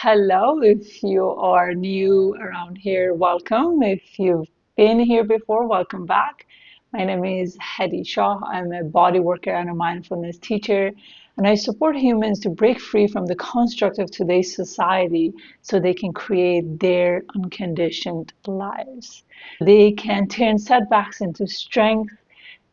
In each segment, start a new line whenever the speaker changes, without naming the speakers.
Hello, if you are new around here, welcome. If you've been here before, welcome back. My name is Hedi Shah. I'm a body worker and a mindfulness teacher, and I support humans to break free from the construct of today's society so they can create their unconditioned lives. They can turn setbacks into strength,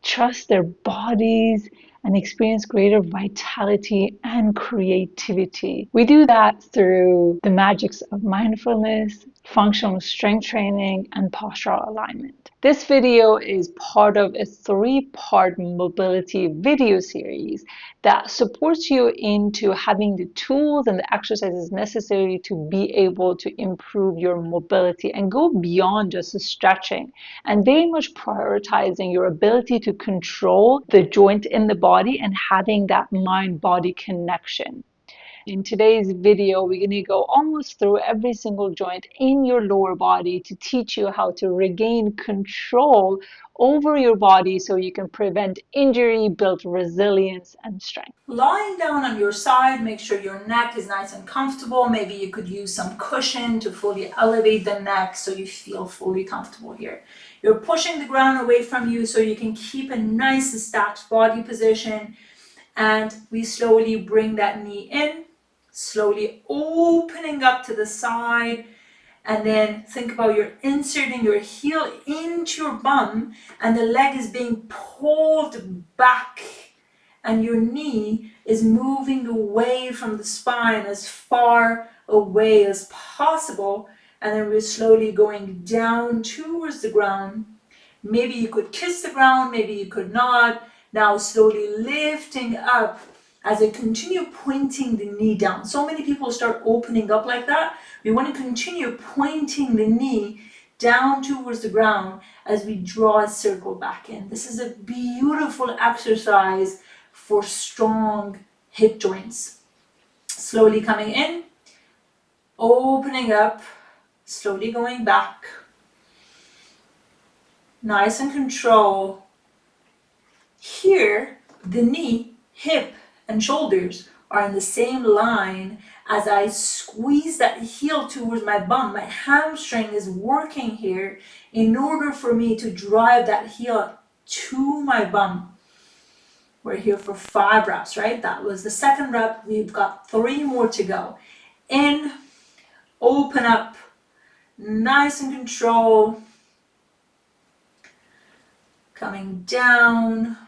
trust their bodies, and experience greater vitality and creativity. We do that through the magics of mindfulness, functional strength training, and postural alignment. This video is part of a three-part mobility video series that supports you into having the tools and the exercises necessary to be able to improve your mobility and go beyond just stretching and very much prioritizing your ability to control the joint in the body and having that mind-body connection. In today's video, we're going to go almost through every single joint in your lower body to teach you how to regain control over your body so you can prevent injury, build resilience and strength.
Lying down on your side, make sure your neck is nice and comfortable. Maybe you could use some cushion to fully elevate the neck so you feel fully comfortable here. You're pushing the ground away from you so you can keep a nice stacked body position. And we slowly bring that knee in, slowly opening up to the side. And then think about you're inserting your heel into your bum and the leg is being pulled back and your knee is moving away from the spine as far away as possible. And then we're slowly going down towards the ground. Maybe you could kiss the ground, maybe you could not. Now slowly lifting up as I continue pointing the knee down. So many people start opening up like that. We want to continue pointing the knee down towards the ground as we draw a circle back in. This is a beautiful exercise for strong hip joints. Slowly coming in, opening up, slowly going back. Nice and control. Here, the knee, hip, and shoulders are in the same line as I squeeze that heel towards my bum. My hamstring is working here in order for me to drive that heel to my bum. We're here for 5 reps, right? That was the second rep. We've got 3 more to go. In, open up, nice and control. Coming down.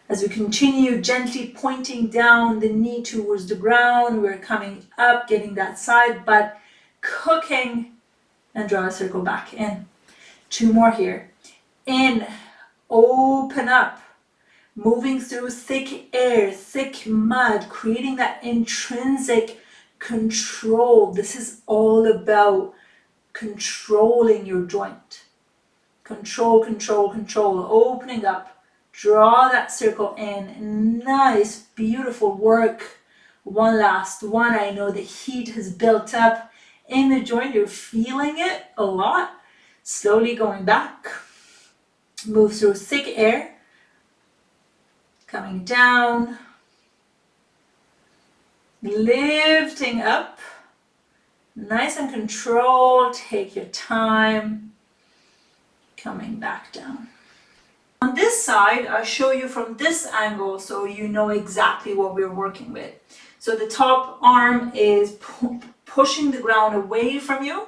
As we continue gently pointing down the knee towards the ground, we're coming up, getting that side butt cooking, and draw a circle back in. 2 more here. In, open up, moving through thick air, thick mud, creating that intrinsic control. This is all about controlling your joint. Control, control, control, opening up. Draw that circle in. Nice, beautiful work. One last one. I know the heat has built up in the joint. You're feeling it a lot. Slowly going back. Move through thick air. Coming down. Lifting up. Nice and controlled. Take your time. Coming back down. On this side, I'll show you from this angle so you know exactly what we're working with. So the top arm is pushing the ground away from you.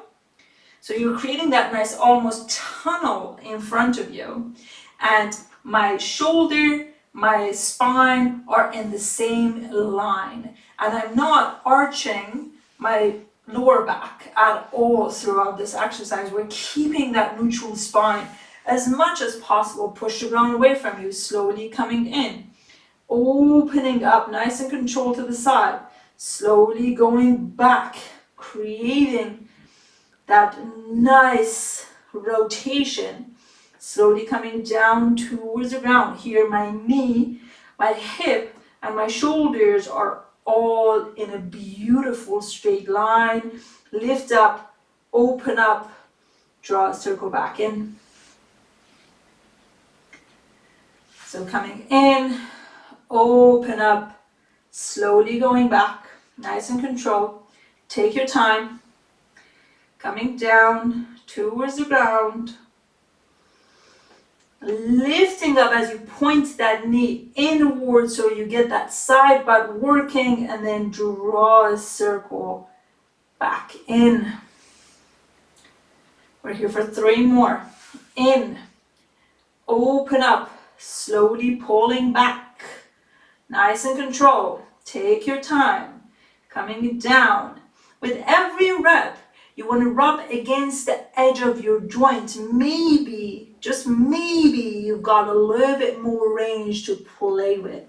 So you're creating that nice almost tunnel in front of you. And my shoulder, my spine are in the same line. And I'm not arching my lower back at all throughout this exercise. We're keeping that neutral spine as much as possible. Push the ground away from you, slowly coming in. Opening up, nice and controlled to the side. Slowly going back, creating that nice rotation. Slowly coming down towards the ground. Here my knee, my hip, and my shoulders are all in a beautiful straight line. Lift up, open up, draw a circle back in. So coming in, open up, slowly going back, nice and controlled. Take your time. Coming down towards the ground. Lifting up as you point that knee inward so you get that side butt working, and then draw a circle back in. We're here for 3 more. In. Open up. Slowly pulling back. Nice and controlled. Take your time. Coming down. With every rep, you want to rub against the edge of your joint. Maybe, just maybe, you've got a little bit more range to play with.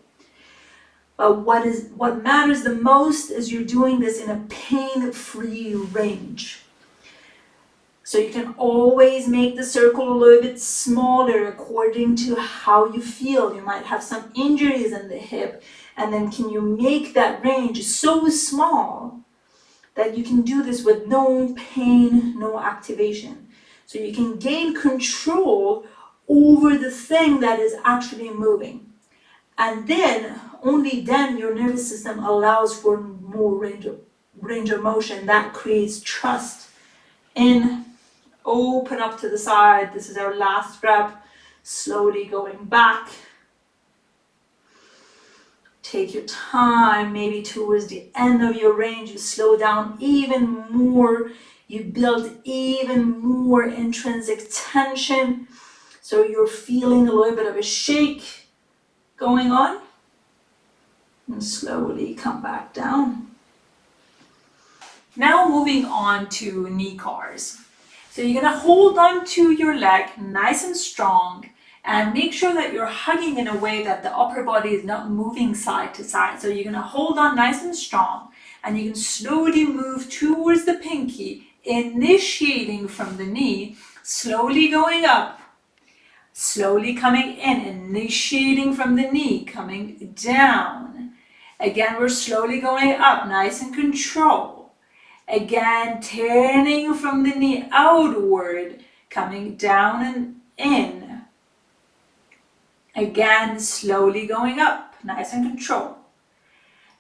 But what matters the most is you're doing this in a pain-free range. So you can always make the circle a little bit smaller according to how you feel. You might have some injuries in the hip, and then can you make that range so small that you can do this with no pain, no activation. So you can gain control over the thing that is actually moving. And then, only then, your nervous system allows for more range of motion. That creates trust. In, open up to the side. This is our last rep. Slowly going back. Take your time, maybe towards the end of your range, you slow down even more. You build even more intrinsic tension. So you're feeling a little bit of a shake going on. And slowly come back down. Now moving on to knee cars. So you're going to hold on to your leg nice and strong, and make sure that you're hugging in a way that the upper body is not moving side to side. So you're going to hold on nice and strong, and you can slowly move towards the pinky, initiating from the knee, slowly going up, slowly coming in, initiating from the knee, coming down. Again, we're slowly going up, nice and control. Again, turning from the knee outward, coming down and in. Again, slowly going up, nice and control.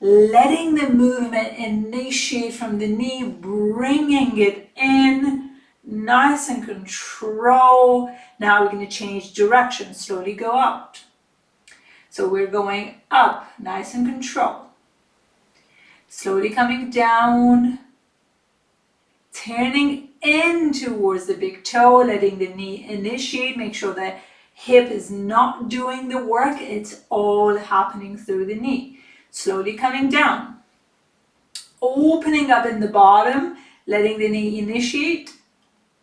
Letting the movement initiate from the knee, bringing it in, nice and control. Now we're going to change direction, slowly go out. So we're going up, nice and control. Slowly coming down, turning in towards the big toe, letting the knee initiate. Make sure that hip is not doing the work, it's all happening through the knee. Slowly coming down, opening up in the bottom, letting the knee initiate,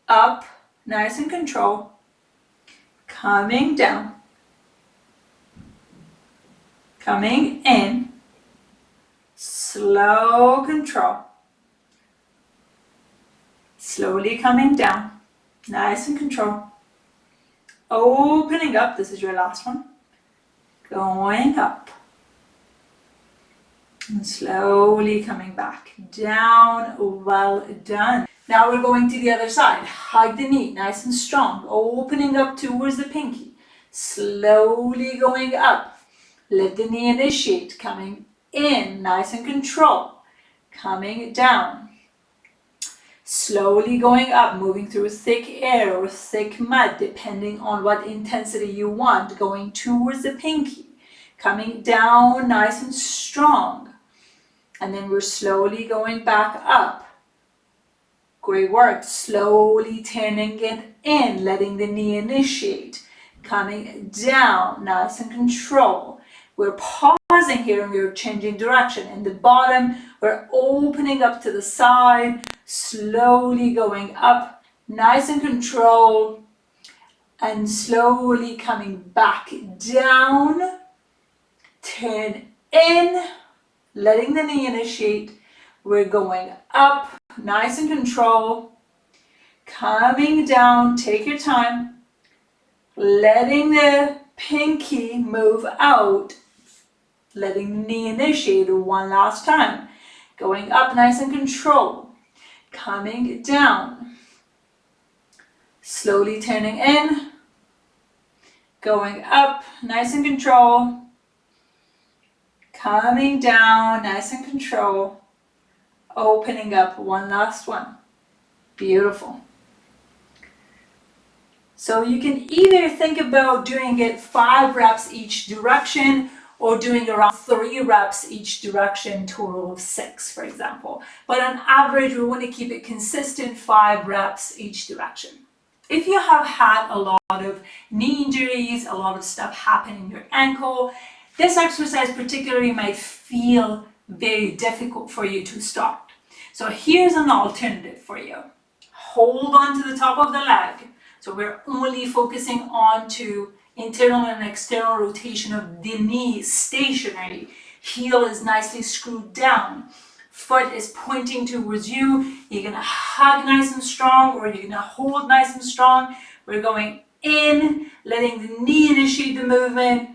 up, nice and control, coming down, coming in, slow control, slowly coming down, nice and control, opening up, this is your last one, going up, and slowly coming back down. Well done. Now we're going to the other side. Hug the knee, nice and strong, opening up towards the pinky, slowly going up. Let the knee initiate, coming in, nice and control, coming down. Slowly going up, moving through thick air or thick mud, depending on what intensity you want, going towards the pinky, coming down nice and strong. And then we're slowly going back up. Great work. Slowly turning it in, letting the knee initiate, coming down, nice and control. We're pausing here and we're changing direction. In the bottom, we're opening up to the side, slowly going up, nice and control, and slowly coming back down. Turn in, letting the knee initiate. We're going up, nice and control, coming down, take your time, letting the pinky move out, letting the knee initiate one last time, going up, nice and control, coming down, slowly turning in, going up, nice and control, coming down, nice and control, Opening up, one last one. Beautiful. So you can either think about doing it 5 reps each direction or doing around 3 reps each direction, total of 6, for example. But on average, we want to keep it consistent, 5 reps each direction. If you have had a lot of knee injuries, a lot of stuff happen in your ankle, this exercise particularly might feel very difficult for you to start. So here's an alternative for you. Hold on to the top of the leg. So we're only focusing on to internal and external rotation of the knee, stationary. Heel is nicely screwed down. Foot is pointing towards you. You're gonna hug nice and strong, or you're gonna hold nice and strong. We're going in, letting the knee initiate the movement,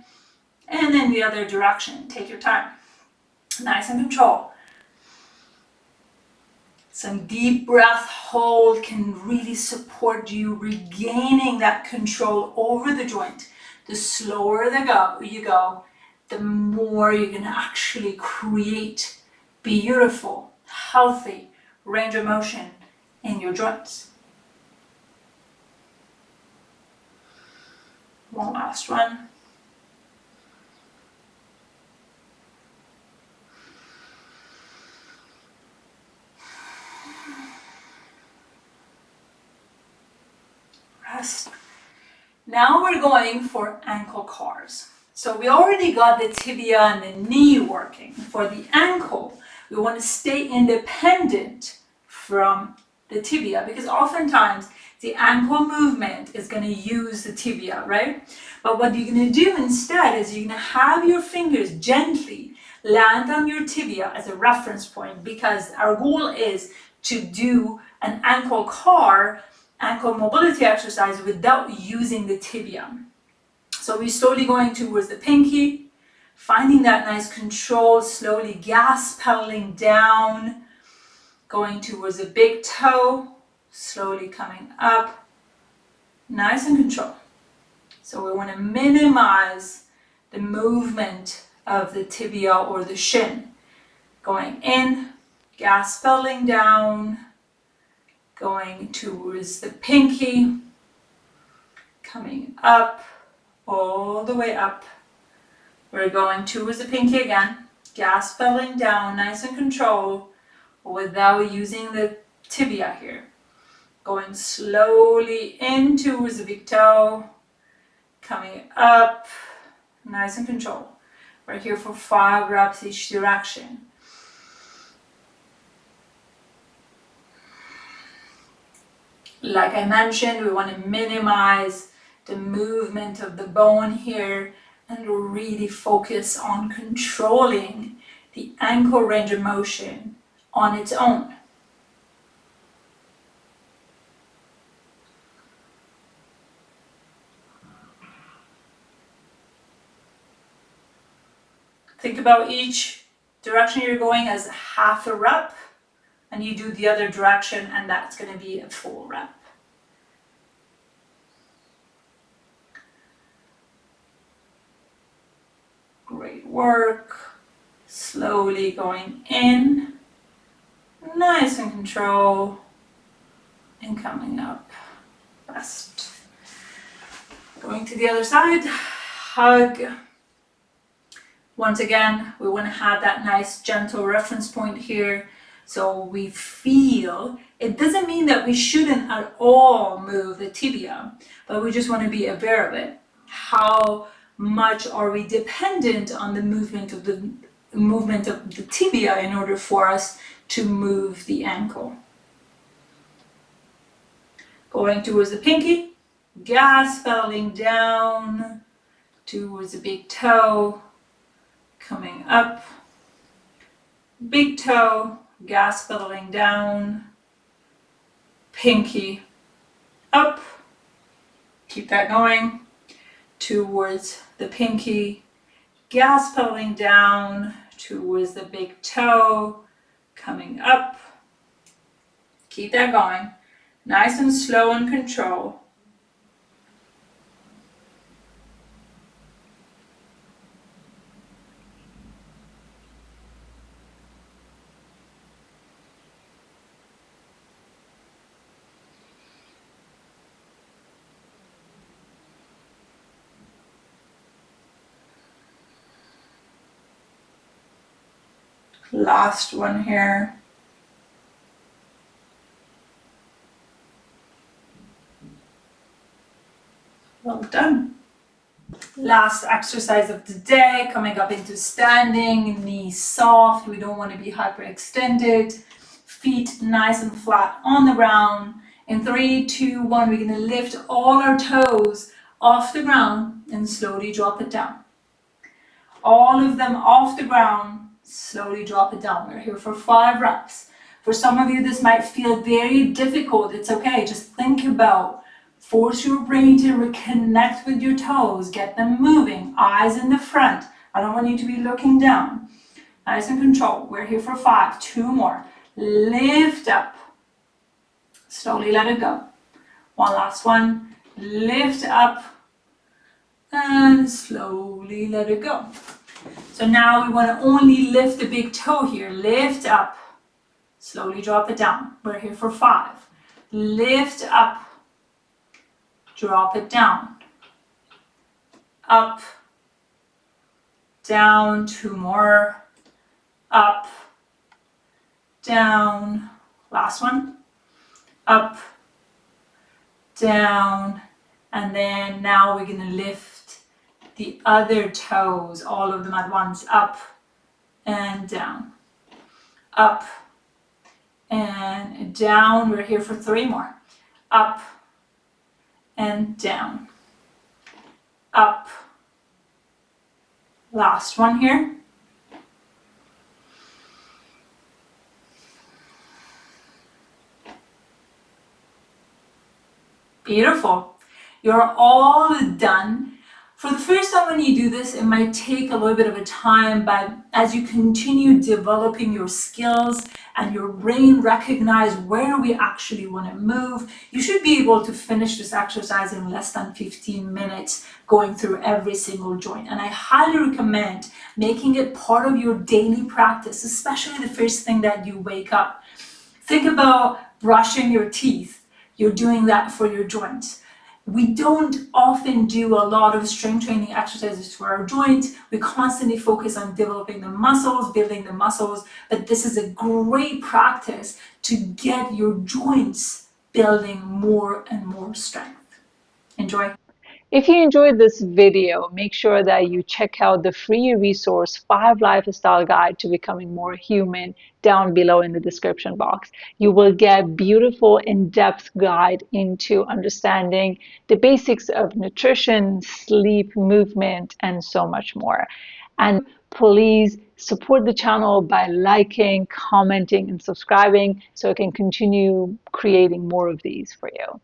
and then the other direction. Take your time. Nice and control. Some deep breath hold can really support you regaining that control over the joint. The slower you go, the more you're going to actually create beautiful, healthy range of motion in your joints. One last one. Rest. Now we're going for ankle cars. So we already got the tibia and the knee working. For the ankle, we want to stay independent from the tibia because oftentimes the ankle movement is going to use the tibia, right? But what you're going to do instead is you're going to have your fingers gently land on your tibia as a reference point because our goal is to do an ankle car, ankle mobility exercise without using the tibia. So we're slowly going towards the pinky, finding that nice control, slowly gas pedaling down, going towards the big toe, slowly coming up, nice and control. So we want to minimize the movement of the tibia or the shin. Going in, gas pedaling down, going towards the pinky, coming up, all the way up. We're going towards the pinky again, gas pedaling down, nice and control, without using the tibia here. Going slowly in towards the big toe, coming up, nice and control. We're here for 5 reps each direction. Like I mentioned, we want to minimize the movement of the bone here and really focus on controlling the ankle range of motion on its own. Think about each direction you're going as half a rep, and you do the other direction, and that's going to be a full rep. Great work. Slowly going in, nice and control, and coming up. Rest. Going to the other side, hug. Once again, we want to have that nice gentle reference point here so we feel. It doesn't mean that we shouldn't at all move the tibia, but we just want to be aware of it. How much are we dependent on the movement of the tibia in order for us to move the ankle? Going towards the pinky, gas pedaling down towards the big toe, coming up, big toe, gas pedaling down, pinky up, keep that going, towards the pinky, gas pedaling down towards the big toe, coming up, keep that going, nice and slow and control. Last one here. Well done. Last exercise of the day, coming up into standing, knees soft. We don't want to be hyperextended. Feet nice and flat on the ground. In 3, 2, 1, we're going to lift all our toes off the ground and slowly drop it down. All of them off the ground, slowly drop it down. We're here for 5 reps. For some of you, this might feel very difficult. It's okay. Just think about, force your brain to reconnect with your toes, get them moving, eyes in the front. I don't want you to be looking down. Nice and control. We're here for 5, 2 more. Lift up, slowly let it go. One last one. Lift up and slowly let it go. So now we want to only lift the big toe here. Lift up, slowly drop it down. We're here for 5. Lift up, drop it down. Up, down, 2 more. Up, down. Last one. Up, down. And then now we're going to lift the other toes, all of them at once. Up and down. Up and down. We're here for 3 more. Up and down. Up. Last one here. Beautiful. You're all done. For the first time when you do this, it might take a little bit of a time, but as you continue developing your skills and your brain recognize where we actually want to move, you should be able to finish this exercise in less than 15 minutes, going through every single joint. And I highly recommend making it part of your daily practice, especially the first thing that you wake up. Think about brushing your teeth. You're doing that for your joints. We don't often do a lot of strength training exercises for our joints. We constantly focus on developing the muscles, building the muscles, but this is a great practice to get your joints building more and more strength. Enjoy.
If you enjoyed this video, make sure that you check out the free resource 5 Lifestyle Guide to Becoming More Human down below in the description box. You will get beautiful in-depth guide into understanding the basics of nutrition, sleep, movement, and so much more. And please support the channel by liking, commenting, and subscribing so I can continue creating more of these for you.